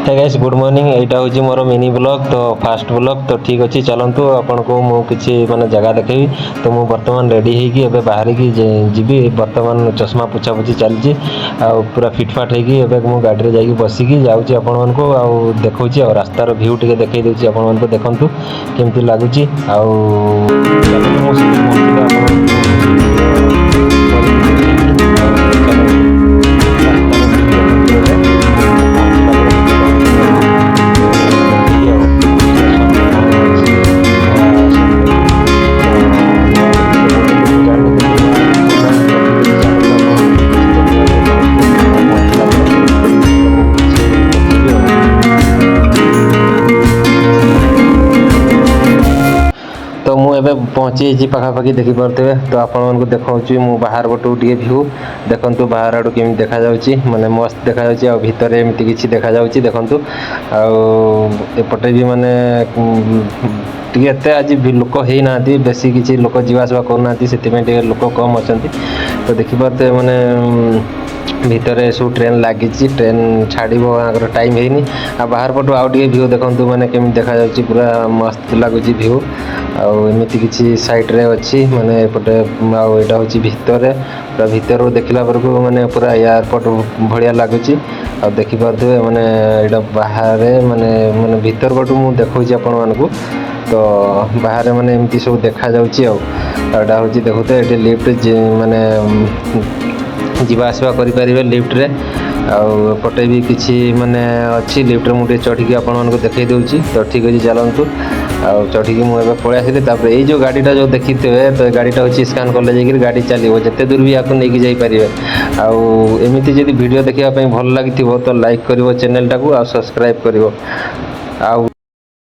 Hey guys good morning एटा होची मोर mini blog तो fast blog तो ठीक अछि चलंतु आपन को मु किछि माने जगह देखैबी तो मु वर्तमान रेडी हे कि एबे बाहर की जिबी वर्तमान चश्मा पुछा पुछी चलची आ पूरा फिटफाट हे कि एबे मु गाडी रे जाई कि बसी कि जाउची आपन मन को आ देखौची आ रास्ता रो व्यू टिके देखै देउची आपन मन को देखंतु केमति लागुची आ चलंतु मु सिटी पहुंचीला आपन तो मु एबे पहुंची पाखापाखि देखी पारते तो आपण को देखाऊँ मु बाहर पटू टे व्यू देखंतु बाहर आड़ू केमी देखा जाउची माने मस्त देखा जाउची आ भितर एमती किछि देखा जाउची देखंतु आ एपटे भी माने टिके एते आज लोक हे नाती बेसी किछि लोक जीवासवा करनाती सेतिमे टिके लोक कम अछंती तो देखि पारते माने भितर सब ट्रेन लगी ट्रेन छाड़ो आगर टाइम है आ बाहर पटू आउ टे व्यू देखंतु माने केमी देखा जाउची पूरा मस्त लगुच व्यू आमती किसी साइड्रे अच्छी माने एपटे आटा हूँ भितर पूरा भितर देखला बेलू माने पूरा एयरपोर्ट भाया लगुच आ देखिपे माने यहाँ बाहर माने माने भितर पटू मुझे देखा आपण मानक तो बाहर माने एमती सब देखा जाउची आटा हूँ देखते ये लिफ्ट माने जीवा आसवा करें लिफ्ट रे आउटे भी किसी माने अच्छी लिफ्ट रे मुझे चढ़ी आपण मानक देखई दूची तो ठीक अच्छे चलतु चढ़ी मुझे पलि आसली ये जो गाड़ीटा जो देखी थे तो गाड़ीटा हूँ स्कान कले जाकि गाड़ी चलो जिते दूर भी आपको नहीं जापरें आमती जब वीडियो देखापी भल लगी तो लाइक कर चैनल टाक सब्सक्राइब कर।